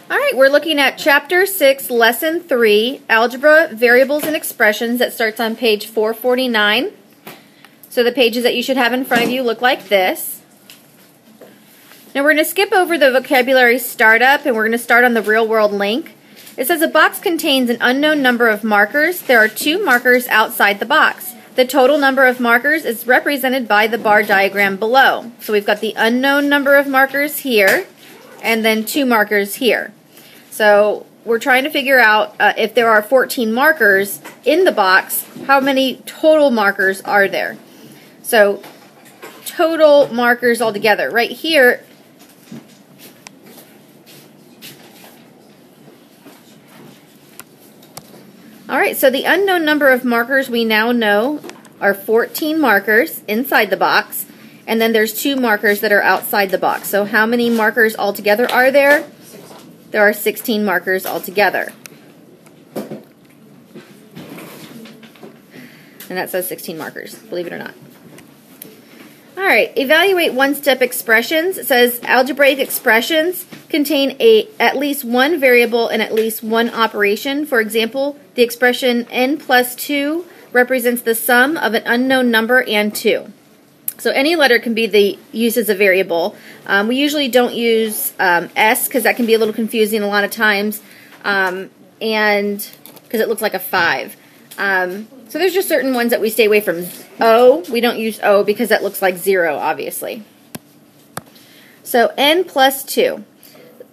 All right, we're looking at Chapter 6, Lesson 3, Algebra, Variables and Expressions. That starts on page 449. So the pages that you should have in front of you look like this. Now we're going to skip over the vocabulary startup and we're going to start on the real world link. It says a box contains an unknown number of markers. There are 2 markers outside the box. The total number of markers is represented by the bar diagram below. So we've got the unknown number of markers here and then 2 markers here. So we're trying to figure out if there are 14 markers in the box, how many total markers are there? So total markers altogether. Right here, all right, so the unknown number of markers we now know are 14 markers inside the box, and then there's 2 markers that are outside the box. So how many markers altogether are there? There are 16 markers altogether. And that says 16 markers, believe it or not. All right, evaluate one-step expressions. It says algebraic expressions contain at least one variable and at least one operation. For example, the expression n plus 2 represents the sum of an unknown number and 2. So any letter can be used as a variable. We usually don't use S because that can be a little confusing a lot of times, and because it looks like a 5. So there's just certain ones that we stay away from. O, we don't use O because that looks like 0, obviously. So n plus 2.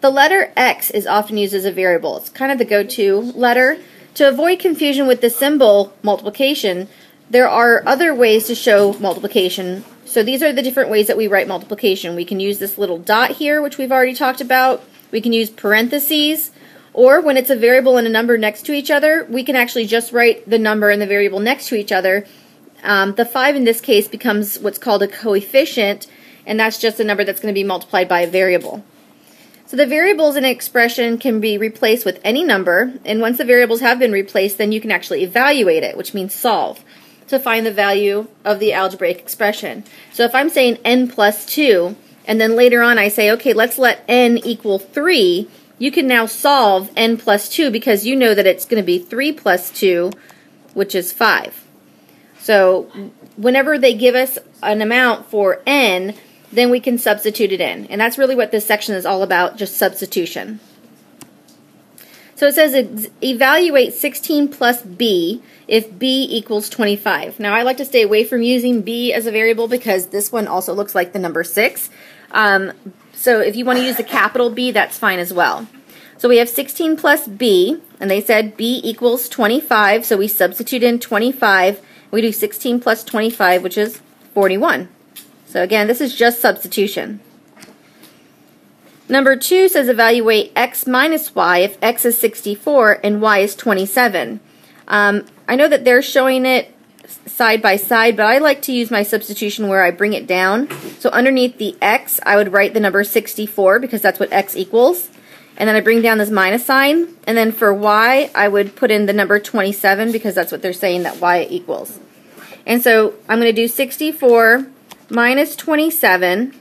The letter X is often used as a variable. It's kind of the go-to letter. To avoid confusion with the symbol multiplication, there are other ways to show multiplication. So these are the different ways that we write multiplication. We can use this little dot here, which we've already talked about. We can use parentheses, or when it's a variable and a number next to each other, we can actually just write the number and the variable next to each other. The 5 in this case becomes what's called a coefficient, and that's just a number that's going to be multiplied by a variable. So the variables in an expression can be replaced with any number, and once the variables have been replaced, then you can actually evaluate it, which means solve, to find the value of the algebraic expression. So if I'm saying n plus 2, and then later on I say, okay, let's let n equal 3, you can now solve n plus 2 because you know that it's going to be 3 plus 2, which is 5. So whenever they give us an amount for n, then we can substitute it in. And that's really what this section is all about, just substitution. So it says evaluate 16 plus b if b equals 25. Now I like to stay away from using b as a variable because this one also looks like the number 6. So if you want to use the capital B, that's fine as well. So we have 16 plus b, and they said b equals 25, so we substitute in 25. We do 16 plus 25, which is 41. So again, this is just substitution. Number 2 says evaluate x minus y if x is 64 and y is 27. I know that they're showing it side by side, but I like to use my substitution where I bring it down. So underneath the x, I would write the number 64 because that's what x equals. And then I bring down this minus sign. And then for y, I would put in the number 27 because that's what they're saying that y equals. And so I'm going to do 64 minus 27,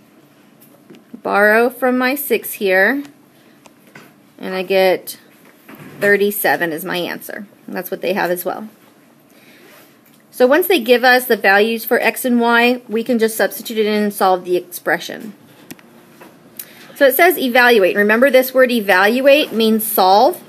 borrow from my 6 here, and I get 37 is my answer. And that's what they have as well. So once they give us the values for x and y, we can just substitute it in and solve the expression. So it says evaluate. Remember, this word evaluate means solve.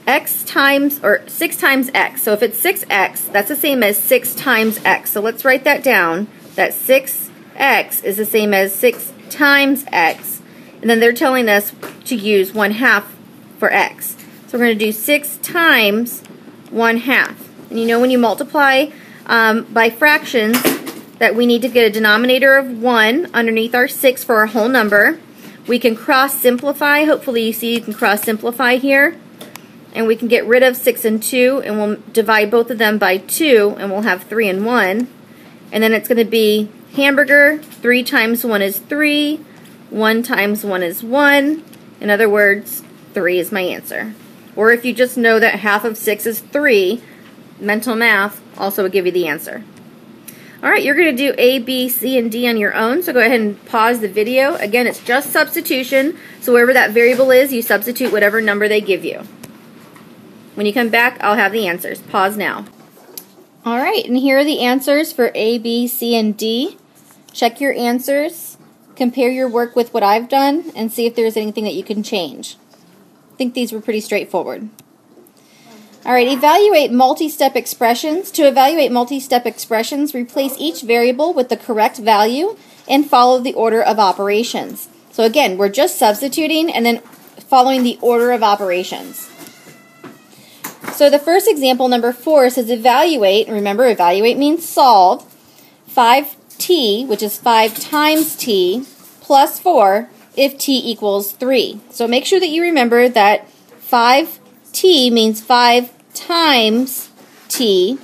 X times, or 6 times x. So if it's 6x, that's the same as 6 times x. So let's write that down. That 6x is the same as 6 times x. And then they're telling us to use 1/2 for x. So we're going to do 6 times 1/2. And you know when you multiply by fractions that we need to get a denominator of 1 underneath our 6 for our whole number. We can cross simplify. Hopefully you see you can cross simplify here. And we can get rid of 6 and 2, and we'll divide both of them by 2, and we'll have 3 and 1. And then it's going to be hamburger, 3 times 1 is 3, 1 times 1 is 1. In other words, 3 is my answer. Or if you just know that half of 6 is 3, mental math also would give you the answer. All right, you're going to do A, B, C, and D on your own, so go ahead and pause the video. Again, it's just substitution, so wherever that variable is, you substitute whatever number they give you. When you come back, I'll have the answers. Pause now. All right, and here are the answers for A, B, C, and D. Check your answers, compare your work with what I've done, and see if there's anything that you can change. I think these were pretty straightforward. All right, evaluate multi-step expressions. To evaluate multi-step expressions, replace each variable with the correct value and follow the order of operations. So again, we're just substituting and then following the order of operations. So the first example, number 4, says evaluate. Remember, evaluate means solve. 5t, which is 5 times t, plus 4 if t equals 3. So make sure that you remember that 5t means 5 times t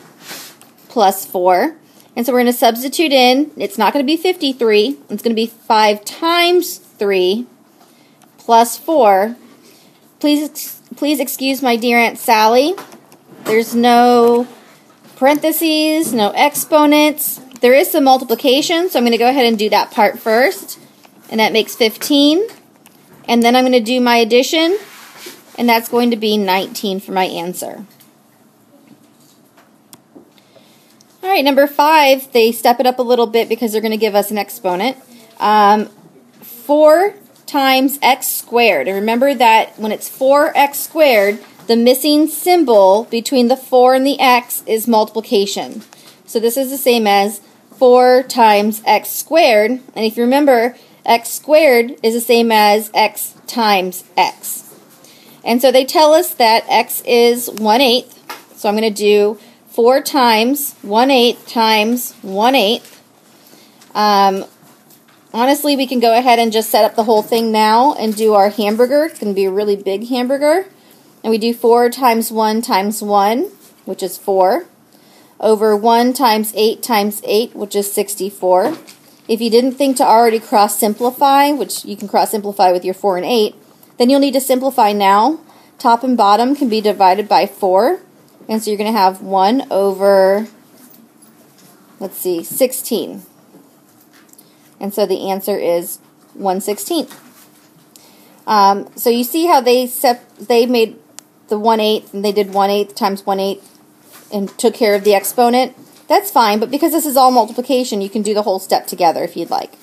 plus 4. And so we're going to substitute in, it's not going to be 53, it's going to be 5 times 3 plus 4. Please excuse my dear Aunt Sally. There's no parentheses, no exponents. There is some multiplication, so I'm going to go ahead and do that part first. And that makes 15. And then I'm going to do my addition, and that's going to be 19 for my answer. All right, number 5, they step it up a little bit because they're going to give us an exponent. 4 times x squared. And remember that when it's 4x squared, the missing symbol between the 4 and the x is multiplication. So this is the same as 4 times x squared. And if you remember, x squared is the same as x times x. And so they tell us that x is 1/8. So I'm going to do 4 times 1/8 times 1/8. Honestly, we can go ahead and just set up the whole thing now and do our hamburger. It's going to be a really big hamburger. And we do 4 times 1 times 1, which is 4, over 1 times 8, which is 64. If you didn't think to already cross-simplify, which you can cross-simplify with your 4 and 8, then you'll need to simplify now. Top and bottom can be divided by 4. And so you're going to have 1 over, 16. And so the answer is 1/16. So you see how they made the 1/8 and they did 1/8 times 1/8 and took care of the exponent. That's fine, but because this is all multiplication, you can do the whole step together if you'd like.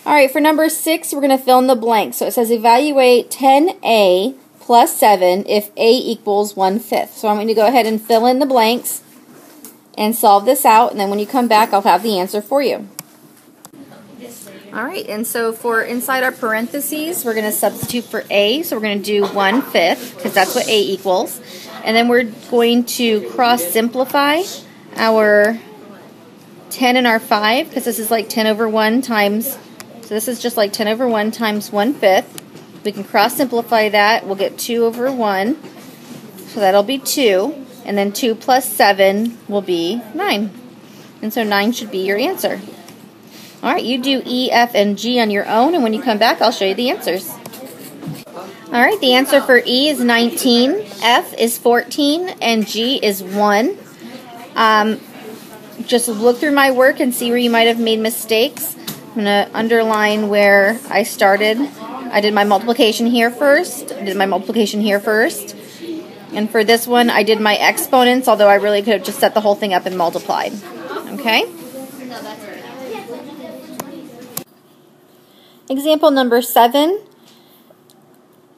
All right, for number 6, we're going to fill in the blank. So it says evaluate 10a plus 7 if a equals 1/5. So I'm going to go ahead and fill in the blanks and solve this out, and then when you come back, I'll have the answer for you. All right, and so for inside our parentheses, we're going to substitute for a. So we're going to do 1/5 because that's what a equals. And then we're going to cross-simplify our 10 and our 5 because this is like 10 over 1 times, so this is just like 10 over 1 times 1/5. We can cross-simplify that. We'll get 2 over 1, so that'll be 2. And then 2 plus 7 will be 9. And so 9 should be your answer. All right, you do E, F, and G on your own, and when you come back, I'll show you the answers. All right, the answer for E is 19, F is 14, and G is 1. Just look through my work and see where you might have made mistakes. I'm going to underline where I started. I did my multiplication here first. And for this one, I did my exponents, although I really could have just set the whole thing up and multiplied. Okay? Example number 7,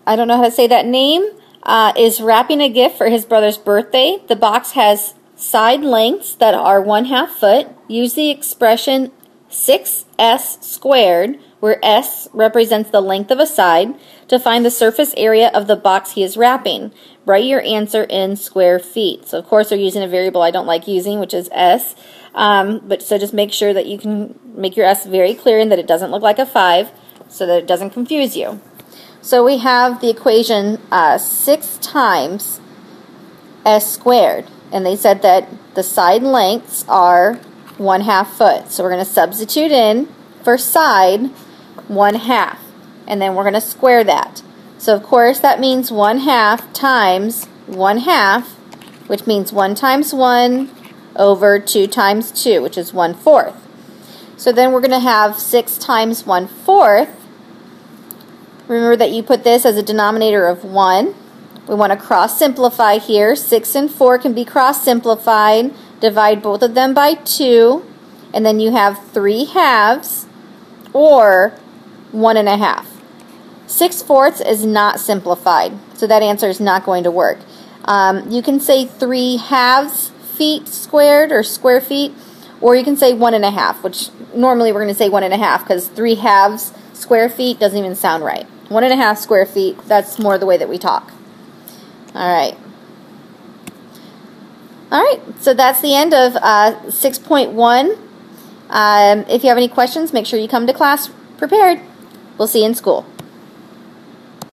I don't know how to say that name, is wrapping a gift for his brother's birthday. The box has side lengths that are 1/2 foot. Use the expression 6s squared, where s represents the length of a side, to find the surface area of the box he is wrapping. Write your answer in square feet. So of course they're using a variable I don't like using, which is s. But so just make sure that you can make your s very clear and that it doesn't look like a 5 so that it doesn't confuse you. So we have the equation 6 times s squared. And they said that the side lengths are 1/2 foot. So we're going to substitute in for side 1/2. And then we're going to square that. So of course that means 1/2 times 1/2, which means 1 times 1 over 2 times 2, which is 1/4. So then we're going to have 6 times 1/4. Remember that you put this as a denominator of 1. We want to cross simplify here. 6 and 4 can be cross simplified. Divide both of them by 2, and then you have 3/2 or 1.5. 6/4 is not simplified, so that answer is not going to work. You can say 3/2 feet squared or square feet, or you can say 1.5, which normally we're going to say 1.5 because 3/2 square feet doesn't even sound right. 1.5 square feet, that's more the way that we talk. All right. All right, so that's the end of 6.1. If you have any questions, make sure you come to class prepared. We'll see you in school.